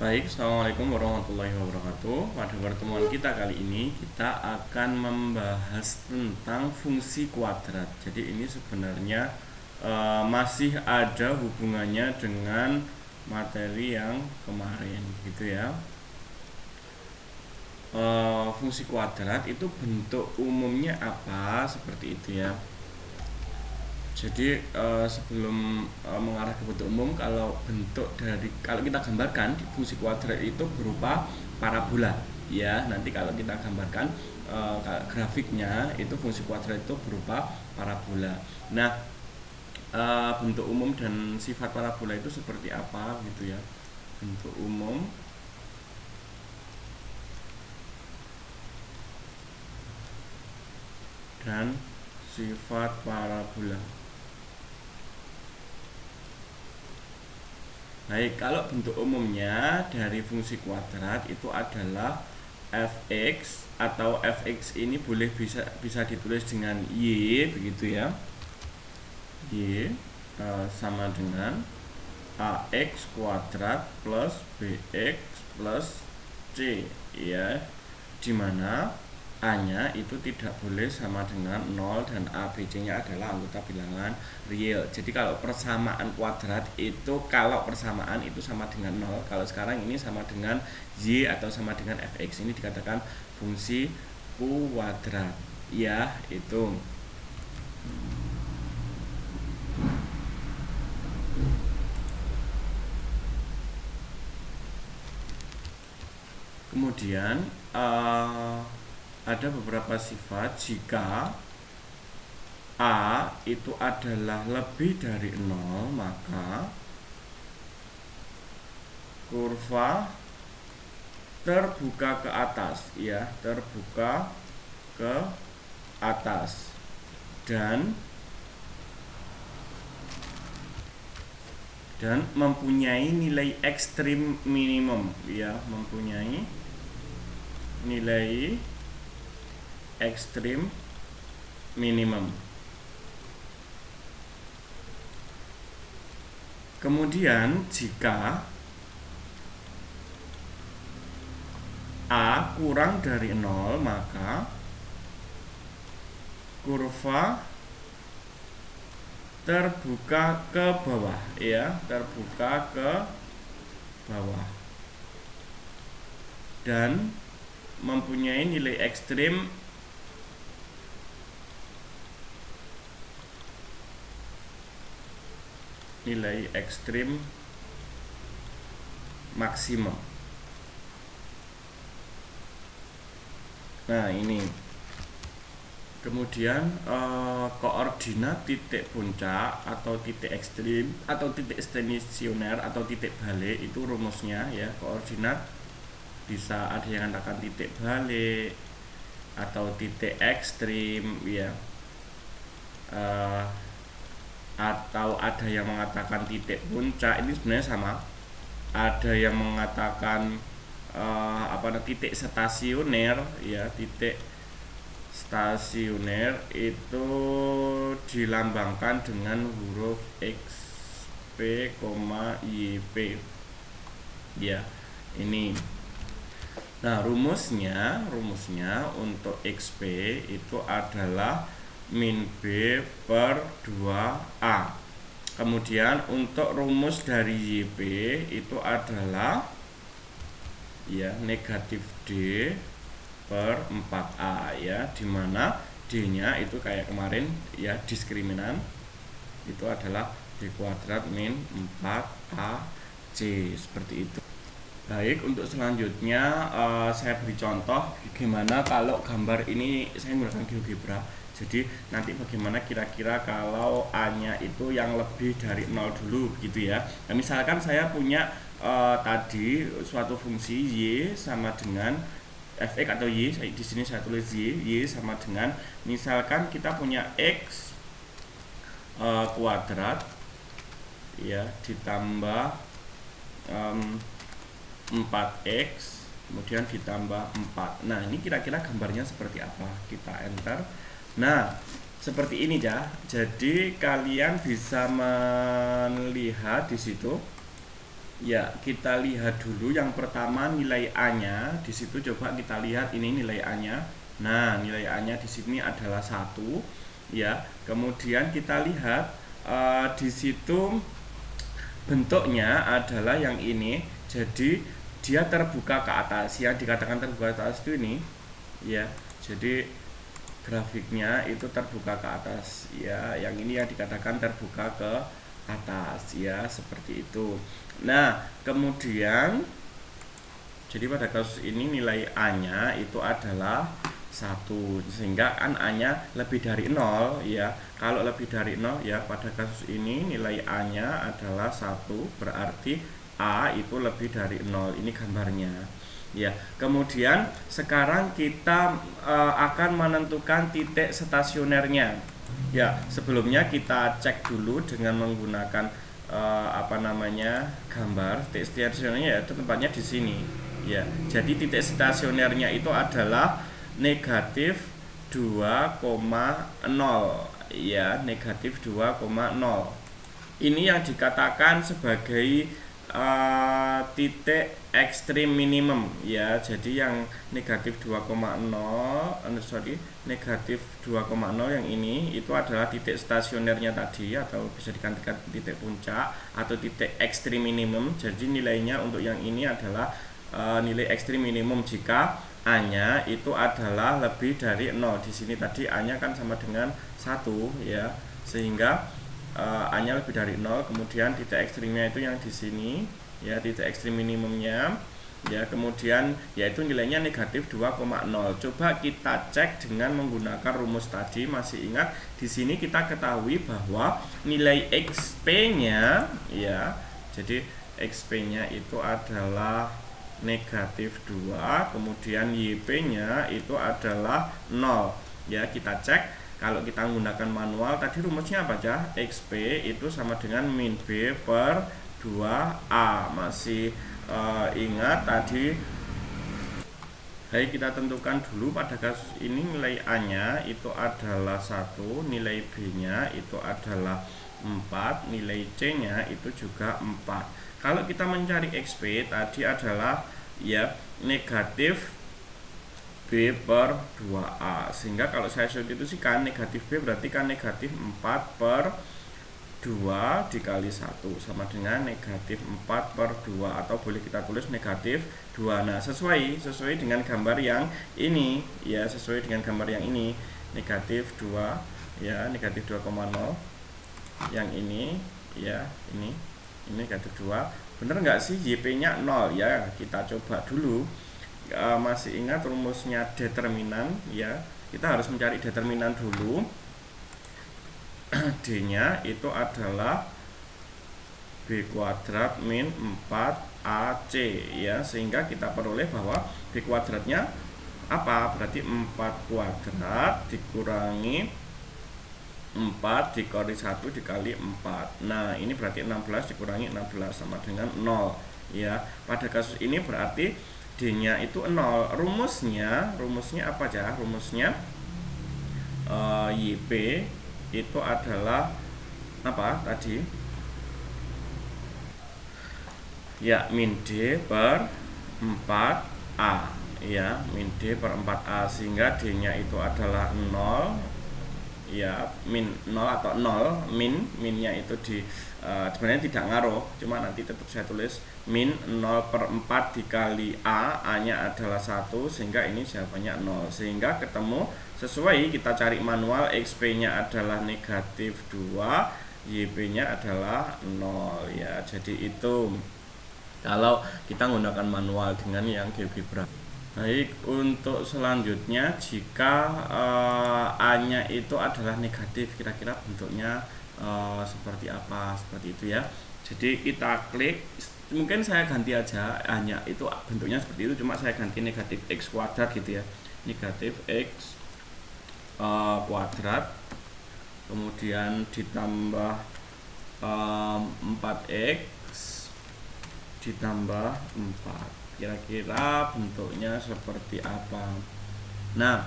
Baik, Assalamualaikum warahmatullahi wabarakatuh. Pada pertemuan kita kali ini kita akan membahas tentang fungsi kuadrat. Jadi ini sebenarnya masih ada hubungannya dengan materi yang kemarin gitu ya. Fungsi kuadrat itu bentuk umumnya apa, seperti itu ya. Jadi sebelum mengarah ke bentuk umum, kalau kita gambarkan fungsi kuadrat itu berupa parabola ya. Nanti kalau kita gambarkan grafiknya itu fungsi kuadrat itu berupa parabola. Nah, bentuk umum dan sifat parabola itu seperti apa gitu ya. Bentuk umum dan sifat parabola. Baik, kalau bentuk umumnya dari fungsi kuadrat itu adalah fx, atau fx ini bisa ditulis dengan y begitu ya. Y sama dengan ax kuadrat plus bx plus c ya, dimana A-nya itu tidak boleh sama dengan 0 dan A, B, C-nya adalah anggota bilangan real. Jadi kalau persamaan kuadrat itu, kalau persamaan itu sama dengan 0, kalau sekarang ini sama dengan Y atau sama dengan fx, ini dikatakan fungsi kuadrat ya, itu. Kemudian ada beberapa sifat jika A itu adalah lebih dari 0, maka kurva terbuka ke atas ya, terbuka ke atas dan mempunyai nilai ekstrim minimum ya, mempunyai nilai ekstrim minimum. Kemudian jika A kurang dari 0, maka kurva terbuka ke bawah ya, terbuka ke bawah dan mempunyai nilai ekstrim maksimum. Nah, ini kemudian koordinat titik puncak atau titik ekstrim atau titik stasioner atau titik balik itu rumusnya ya, koordinat bisa ada yang mengatakan titik balik atau titik ekstrim ya, atau ada yang mengatakan titik puncak. Ini sebenarnya sama. Ada yang mengatakan titik stasioner ya, titik stasioner itu dilambangkan dengan huruf XP, YP ya, ini. Nah, rumusnya untuk XP itu adalah min B per 2A. Kemudian untuk rumus dari YP itu adalah ya negatif D per 4A ya, dimana D nya itu kayak kemarin ya, diskriminan itu adalah D kuadrat min 4AC, seperti itu. Baik, untuk selanjutnya saya beri contoh gimana kalau gambar ini saya menggunakan GeoGebra. Jadi nanti bagaimana kira-kira kalau A-nya itu yang lebih dari 0 dulu gitu ya. Nah, misalkan saya punya tadi suatu fungsi Y sama dengan fx atau Y, di sini saya tulis Y sama dengan, misalkan kita punya X kuadrat ya ditambah 4x kemudian ditambah 4. Nah, ini kira-kira gambarnya seperti apa? Kita enter. Nah, seperti ini ya. Jadi kalian bisa melihat di situ Ya, kita lihat dulu yang pertama nilai A-nya. Di situ coba kita lihat ini nilai A-nya. Nah, nilai A-nya di sini adalah 1 ya. Kemudian kita lihat di situ bentuknya adalah yang ini. Jadi dia terbuka ke atas. Yang dikatakan terbuka ke atas itu ini ya. Jadi grafiknya itu terbuka ke atas ya. Yang ini yang dikatakan terbuka ke atas ya, seperti itu. Nah, kemudian jadi pada kasus ini nilai A-nya itu adalah 1, sehingga kan A-nya lebih dari 0 ya. Kalau lebih dari 0 ya, pada kasus ini nilai A-nya adalah 1, berarti A itu lebih dari 0. Ini gambarnya ya. Kemudian sekarang kita akan menentukan titik stasionernya ya. Sebelumnya kita cek dulu dengan menggunakan gambar. Titik stasionernya yaitu tempatnya di sini ya. Jadi titik stasionernya itu adalah negatif 2,0 ya, negatif 2,0. Ini yang dikatakan sebagai titik ekstrim minimum ya. Jadi yang negatif 2,0 negatif 2,0 yang ini itu adalah titik stasionernya tadi, atau bisa digantikan titik puncak atau titik ekstrim minimum. Jadi nilainya untuk yang ini adalah nilai ekstrim minimum jika A-nya itu adalah lebih dari 0. Di sini tadi A-nya kan sama dengan 1 ya, sehingga A-nya lebih dari 0. Kemudian titik ekstrimnya itu yang di sini ya, titik ekstrim minimumnya ya. Kemudian yaitu nilainya negatif 2,0. Coba kita cek dengan menggunakan rumus tadi. Masih ingat di sini kita ketahui bahwa nilai XP-nya ya, jadi XP-nya itu adalah negatif 2, kemudian YP-nya itu adalah 0 ya. Kita cek. Kalau kita menggunakan manual tadi rumusnya apa aja? XP itu sama dengan min B per 2A. Masih ingat tadi? Baik, kita tentukan dulu. Pada kasus ini nilai A-nya itu adalah 1, nilai B-nya itu adalah 4, nilai C-nya itu juga 4. Kalau kita mencari XP tadi adalah ya negatif B per 2A, sehingga kalau saya substitusikan negatif B berarti kan negatif 4 per 2 dikali 1 sama dengan negatif 4 per 2, atau boleh kita tulis negatif 2. Nah, sesuai dengan gambar yang ini ya, sesuai dengan gambar yang ini, negatif 2 ya, negatif 2,0 yang ini ya, ini negatif 2. Bener nggak sih YP-nya 0 ya? Kita coba dulu. Masih ingat rumusnya determinan ya? Kita harus mencari determinan dulu. D-nya itu adalah B kuadrat min 4AC ya, sehingga kita peroleh bahwa B kuadratnya apa? Berarti 4 kuadrat dikurangi 4 dikali 1 dikali 4. Nah, ini berarti 16 dikurangi 16 sama dengan 0 ya. Pada kasus ini berarti D-nya itu 0. Rumusnya apa aja? Rumusnya YP itu adalah apa tadi? Ya, min D per 4A ya, min D per 4A, sehingga D-nya itu adalah 0 ya, min 0 atau 0, minnya itu sebenarnya tidak ngaruh, cuma nanti tetap saya tulis min 0 per 4 dikali A nya adalah 1, sehingga ini jawabannya 0, sehingga ketemu sesuai. Kita cari manual, XP nya adalah negatif 2, YP nya adalah 0 ya. Jadi itu kalau kita menggunakan manual dengan yang GeoGebra. Baik, untuk selanjutnya jika A-nya itu adalah negatif, kira-kira bentuknya seperti apa? Seperti itu ya. Jadi kita klik, mungkin saya ganti aja A-nya itu bentuknya seperti itu, cuma saya ganti negatif X kuadrat gitu ya. Negatif X kuadrat, kemudian ditambah 4X ditambah 4. Kira-kira bentuknya seperti apa? Nah,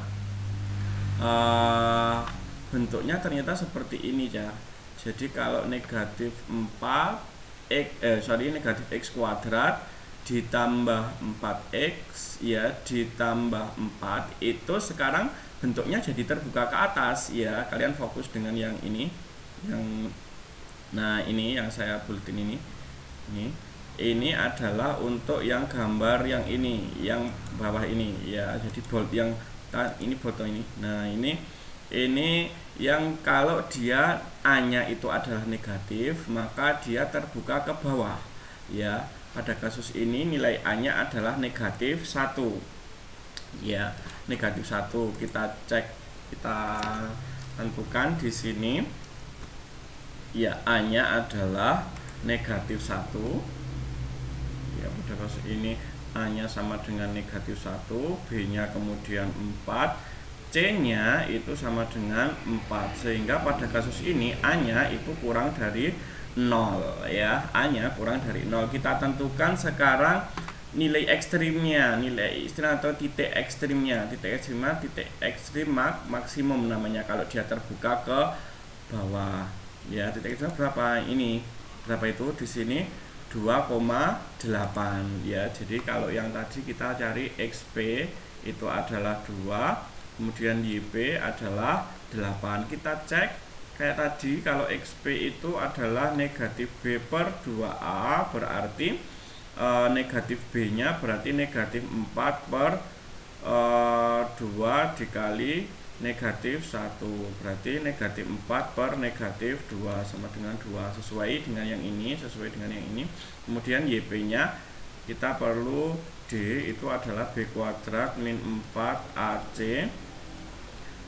bentuknya ternyata seperti ini ya. Jadi kalau negatif 4 negatif x kuadrat ditambah 4x ya ditambah 4 itu sekarang bentuknya jadi terbuka ke atas ya. Kalian fokus dengan yang ini, nah ini yang saya buletin ini adalah untuk yang gambar yang ini, yang bawah ini ya. Jadi bold yang ini foto ini. Nah ini yang kalau dia A-nya itu adalah negatif, maka dia terbuka ke bawah ya. Pada kasus ini nilai A-nya adalah negatif 1 ya, negatif 1. Kita cek, kita tentukan di sini ya, A-nya adalah negatif 1 ya. Pada kasus ini A-nya sama dengan negatif 1, B-nya kemudian 4, C-nya itu sama dengan 4, sehingga pada kasus ini A-nya itu kurang dari 0 ya. A-nya kurang dari 0. Kita tentukan sekarang nilai ekstrimnya, nilai ekstrim atau titik ekstrimnya. Titik ekstrim maksimum namanya kalau dia terbuka ke bawah ya. Titik ekstrim berapa? Ini berapa itu di sini 2,8 ya. Jadi kalau yang tadi kita cari XP itu adalah 2, kemudian YP adalah 8. Kita cek kayak tadi, kalau XP itu adalah negatif B per 2A, berarti negatif B nya berarti negatif 4 per 2 dikali negatif 1, berarti negatif 4 per negatif 2 sama dengan 2, sesuai dengan yang ini, Kemudian YP nya kita perlu D itu adalah B kuadrat min 4AC.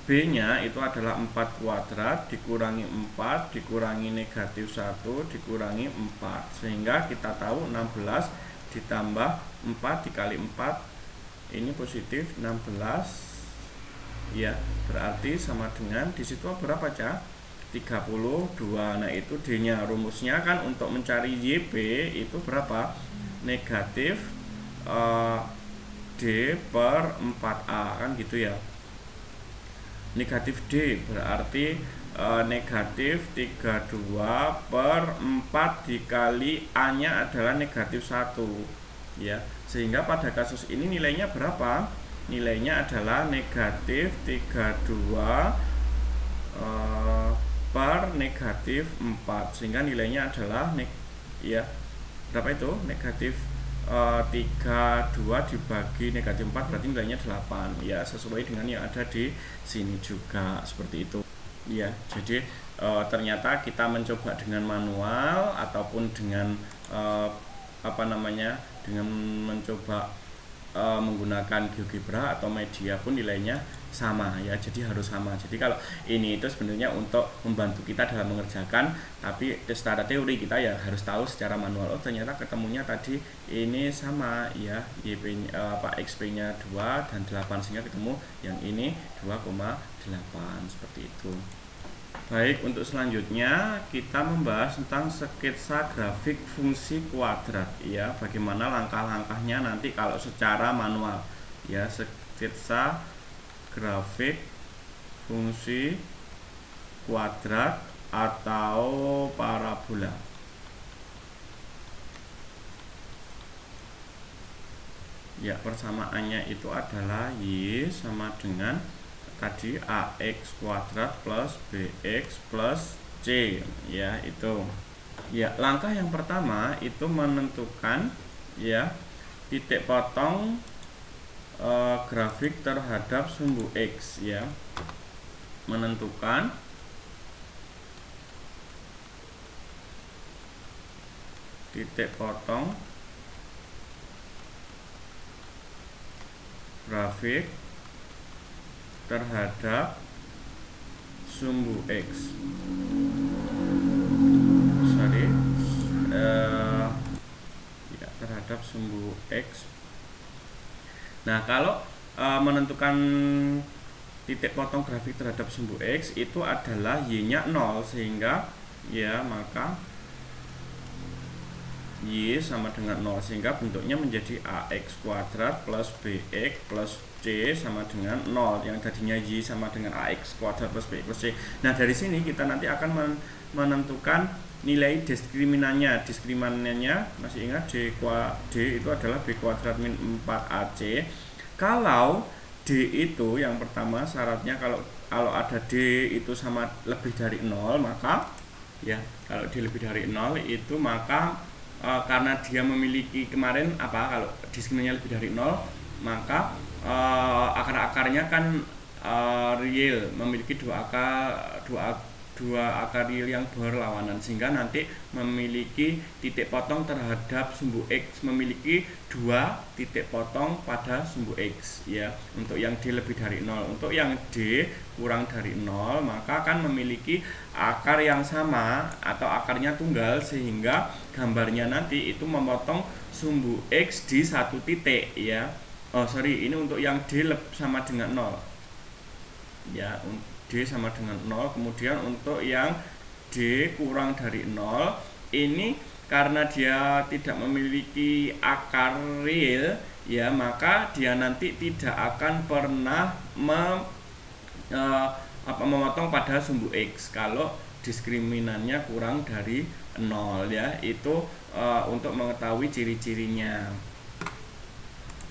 B nya itu adalah 4 kuadrat dikurangi 4 dikurangi negatif 1 dikurangi 4, sehingga kita tahu 16 ditambah 4 dikali 4 ini positif 16 ya, berarti sama dengan disitu berapa Cak? 32. Nah itu D nya. Rumusnya kan untuk mencari YP itu berapa? Negatif D per 4A kan gitu ya. Negatif D berarti negatif 32 per 4 dikali A nya adalah negatif 1 ya, sehingga pada kasus ini nilainya berapa? Nilainya adalah negatif 32 per negatif 4, sehingga nilainya adalah berapa itu? Negatif 32 dibagi negatif 4 berarti nilainya 8 ya, sesuai dengan yang ada di sini juga seperti itu ya. Jadi ternyata kita mencoba dengan manual ataupun dengan dengan mencoba menggunakan GeoGebra atau media pun nilainya sama ya, jadi harus sama. Jadi kalau ini itu sebenarnya untuk membantu kita dalam mengerjakan, tapi secara teori kita ya harus tahu secara manual. Oh ternyata ketemunya tadi ini sama ya, YP XP nya 2 dan 8, sehingga ketemu yang ini 2,8 seperti itu. Baik, untuk selanjutnya kita membahas tentang sketsa grafik fungsi kuadrat ya, bagaimana langkah-langkahnya nanti kalau secara manual ya. Sketsa grafik fungsi kuadrat atau parabola. Ya, persamaannya itu adalah Y sama dengan tadi AX kuadrat plus BX plus C ya, itu ya. Langkah yang pertama itu menentukan ya titik potong grafik terhadap sumbu X ya, menentukan titik potong grafik terhadap sumbu X. Terhadap sumbu X. Nah, kalau menentukan titik potong grafik terhadap sumbu X itu adalah Y-nya 0, sehingga ya maka Y sama dengan 0, sehingga bentuknya menjadi AX kuadrat plus BX plus C sama dengan 0, yang tadinya Y sama dengan AX kuadrat plus BX plus C. Nah dari sini kita nanti akan menentukan nilai diskriminannya masih ingat D itu adalah B kuadrat min 4AC. Kalau D itu yang pertama syaratnya kalau ada D itu sama lebih dari 0, maka ya kalau D lebih dari 0 itu maka karena dia memiliki kemarin kalau diskriminannya lebih dari 0, maka akar-akarnya kan real, memiliki dua akar real yang berlawanan, sehingga nanti memiliki titik potong terhadap sumbu X, memiliki 2 titik potong pada sumbu X ya, untuk yang D lebih dari 0. Untuk yang D kurang dari 0 maka akan memiliki akar yang sama atau akarnya tunggal, sehingga gambarnya nanti itu memotong sumbu X di satu titik ya. Ini untuk yang D sama dengan 0 ya, D sama dengan 0. Kemudian untuk yang D kurang dari 0 ini karena dia tidak memiliki akar real ya, maka dia nanti tidak akan pernah memotong pada sumbu X kalau diskriminannya kurang dari 0 ya. Itu untuk mengetahui ciri-cirinya.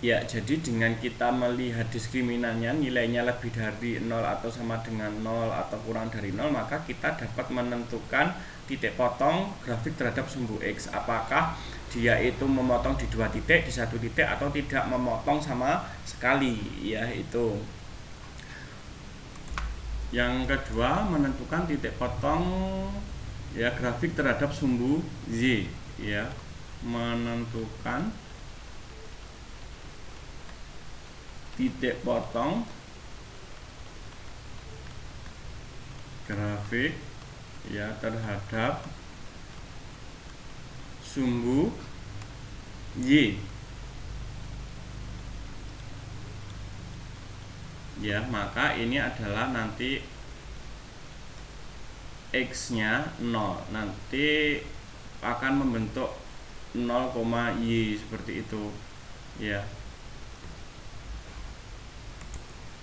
Ya, jadi dengan kita melihat diskriminannya nilainya lebih dari 0 atau sama dengan 0 atau kurang dari 0, maka kita dapat menentukan titik potong grafik terhadap sumbu X. Apakah dia itu memotong di 2 titik, di 1 titik, atau tidak memotong sama sekali ya. Itu yang kedua, menentukan titik potong ya grafik terhadap sumbu Y ya. Menentukan titik potong grafik ya terhadap sumbu Y ya, maka ini adalah nanti X nya 0, nanti akan membentuk 0, Y seperti itu ya,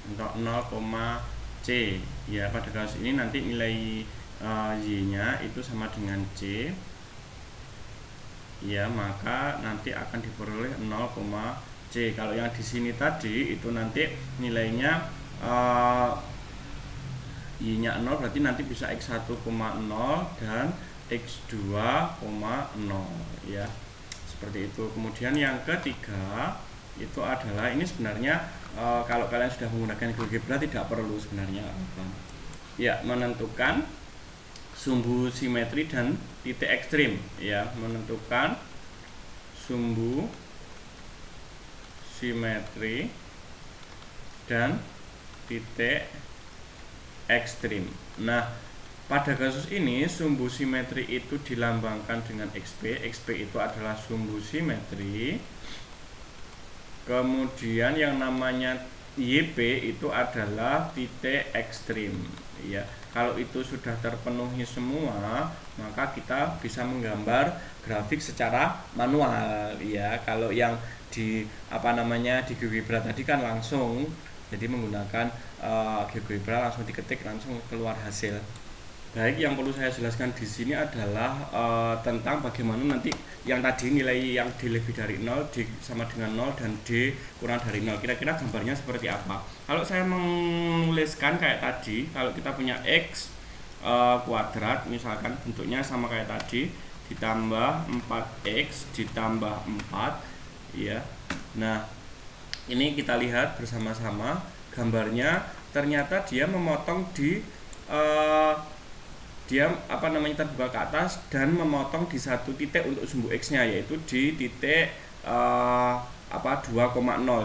untuk 0, C ya. Pada kasus ini nanti nilai Y nya itu sama dengan C ya, maka nanti akan diperoleh 0, C. Kalau yang di sini tadi itu nanti nilainya Y nya 0, berarti nanti bisa X1, 0 dan X2, 0 ya, seperti itu. Kemudian yang ketiga itu adalah, ini sebenarnya kalau kalian sudah menggunakan GeoGebra tidak perlu sebenarnya ya, menentukan sumbu simetri dan titik ekstrim ya. Menentukan sumbu simetri dan titik ekstrim. Nah, pada kasus ini sumbu simetri itu dilambangkan dengan XP. XP itu adalah sumbu simetri. Kemudian yang namanya YP itu adalah titik ekstrim ya. Kalau itu sudah terpenuhi semua, maka kita bisa menggambar grafik secara manual ya. Kalau yang di di GeoGebra tadi kan langsung, jadi menggunakan GeoGebra langsung diketik langsung keluar hasil. Baik, yang perlu saya jelaskan di sini adalah tentang bagaimana nanti yang tadi nilai yang D lebih dari 0, D sama dengan 0, dan D kurang dari 0. Kira-kira gambarnya seperti apa? Kalau saya menuliskan kayak tadi, kalau kita punya X kuadrat, misalkan bentuknya sama kayak tadi, ditambah 4X ditambah 4 ya. Nah, ini kita lihat bersama-sama gambarnya, ternyata dia memotong di terbuka ke atas dan memotong di satu titik untuk sumbu X nya, yaitu di titik 2,0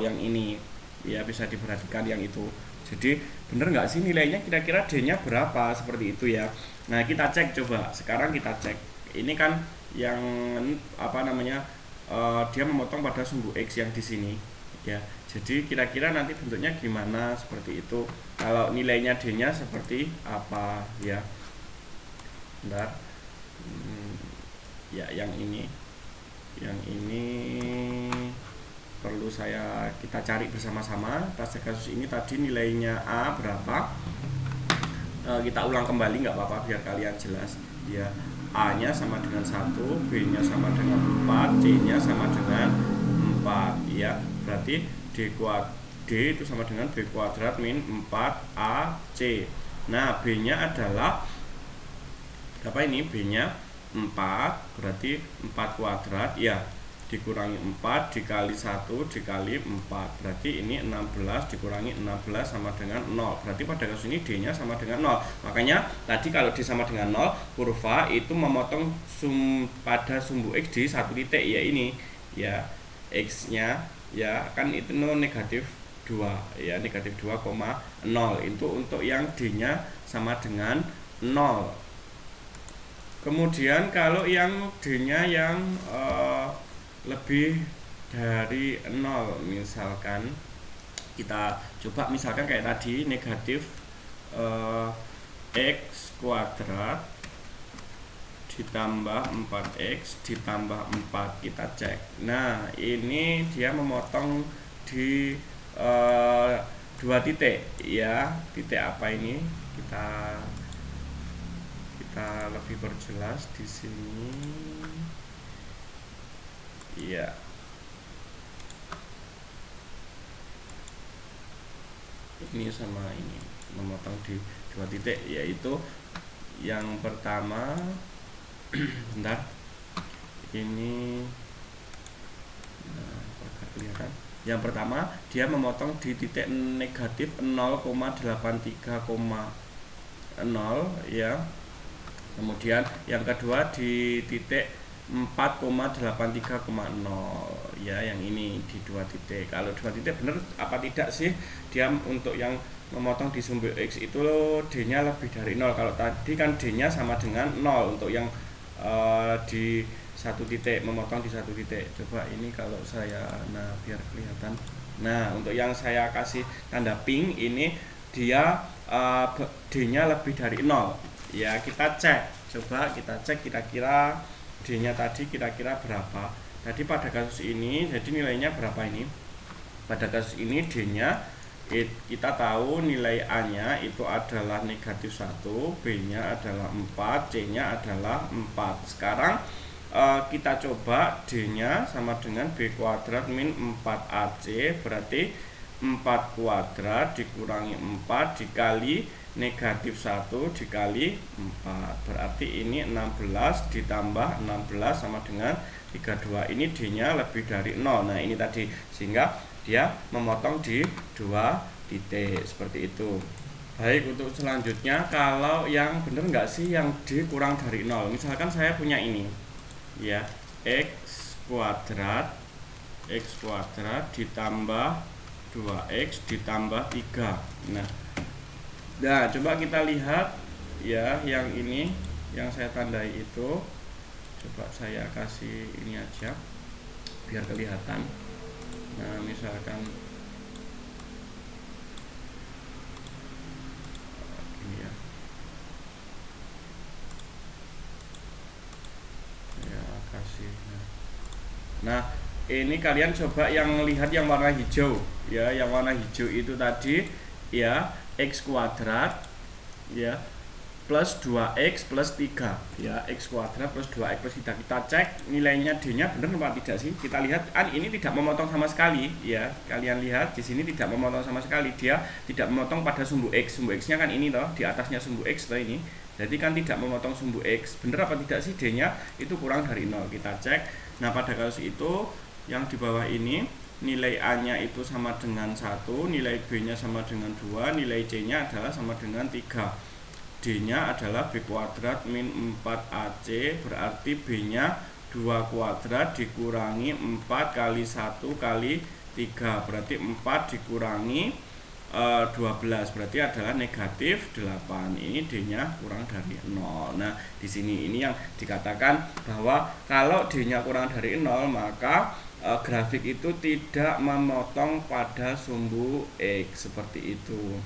yang ini ya, bisa diperhatikan yang itu. Jadi bener nggak sih nilainya, kira-kira D nya berapa, seperti itu ya. Nah, kita cek coba, sekarang kita cek ini kan yang dia memotong pada sumbu X yang di sini ya. Jadi kira-kira nanti bentuknya gimana, seperti itu. Kalau nilainya D nya seperti apa ya. Bentar. Ya, yang ini perlu kita cari bersama-sama. Pada kasus ini tadi nilainya A berapa, kita ulang kembali nggak apa-apa biar kalian jelas ya. A-nya sama dengan 1, B-nya sama dengan 4, C-nya sama dengan 4 ya. Berarti D itu sama dengan B kuadrat min 4AC. Nah, B-nya adalah apa ini? B-nya 4, berarti 4 kuadrat ya, dikurangi 4 dikali 1 dikali 4, berarti ini 16 dikurangi 16 sama dengan 0. Berarti pada kasus ini D-nya sama dengan 0. Makanya tadi kalau D sama dengan 0, kurva itu memotong pada sumbu X di satu titik, ya ini ya, X-nya ya kan itu negatif 2 ya, negatif 2,0 itu untuk yang D-nya sama dengan 0. Kemudian kalau yang D-nya yang lebih dari 0, misalkan kita coba misalkan kayak tadi negatif X kuadrat ditambah 4X ditambah 4, kita cek. Nah, ini dia memotong di 2 titik ya. Titik apa ini? Kita lebih perjelas di sini. Iya. Ini sama ini memotong di 2 titik, yaitu yang pertama bentar. Ini agak kelihatan. Yang pertama dia memotong di titik negatif 0,83,0 ya. Kemudian yang kedua di titik 4,83,0 ya, yang ini di 2 titik. Kalau 2 titik benar apa tidak sih dia untuk yang memotong di sumbu X itu D-nya lebih dari 0. Kalau tadi kan D-nya sama dengan 0 untuk yang di satu titik, memotong di satu titik. Coba ini kalau saya, nah biar kelihatan. Nah, untuk yang saya kasih tanda pink ini dia D-nya lebih dari 0 ya. Kita cek, coba kita cek kira-kira D-nya tadi kira-kira berapa. Tadi pada kasus ini jadi nilainya berapa ini? Pada kasus ini D-nya kita tahu nilai A-nya itu adalah negatif 1, B-nya adalah 4, C-nya adalah 4. Sekarang kita coba D-nya sama dengan B kuadrat min 4AC, berarti 4 kuadrat dikurangi 4 dikali negatif 1 dikali 4, berarti ini 16 ditambah 16 sama dengan 32. Ini D-nya lebih dari 0. Nah, ini tadi, sehingga dia memotong di 2 titik seperti itu. Baik, untuk selanjutnya, kalau yang benar nggak sih yang D kurang dari 0? Misalkan saya punya ini ya, X kuadrat ditambah 2X ditambah 3. Nah, coba kita lihat ya, yang ini yang saya tandai itu, coba saya kasih ini aja biar kelihatan. Nah, misalkan ini ya, saya kasih. Nah, ini kalian coba yang lihat yang warna hijau ya, yang warna hijau itu tadi ya, X kuadrat ya plus 2X plus 3 ya, X kuadrat plus 2X plus 3. Kita cek nilainya D-nya benar apa tidak sih. Kita lihat ini tidak memotong sama sekali ya. Kalian lihat di sini tidak memotong sama sekali. Dia tidak memotong pada sumbu X. Sumbu X-nya kan ini toh, di atasnya sumbu X toh ini. Jadi kan tidak memotong sumbu X. Benar apa tidak sih D-nya itu kurang dari 0. Kita cek. Nah, pada kasus itu yang di bawah ini nilai A-nya itu sama dengan 1, nilai B-nya sama dengan 2, nilai C-nya adalah sama dengan 3. D-nya adalah B kuadrat min 4AC, berarti B-nya 2 kuadrat dikurangi 4 kali 1 kali 3, berarti 4 dikurangi 12, berarti adalah negatif 8. Ini D-nya kurang dari 0. Nah, di sini ini yang dikatakan bahwa kalau D-nya kurang dari 0, maka grafik itu tidak memotong pada sumbu X, seperti itu.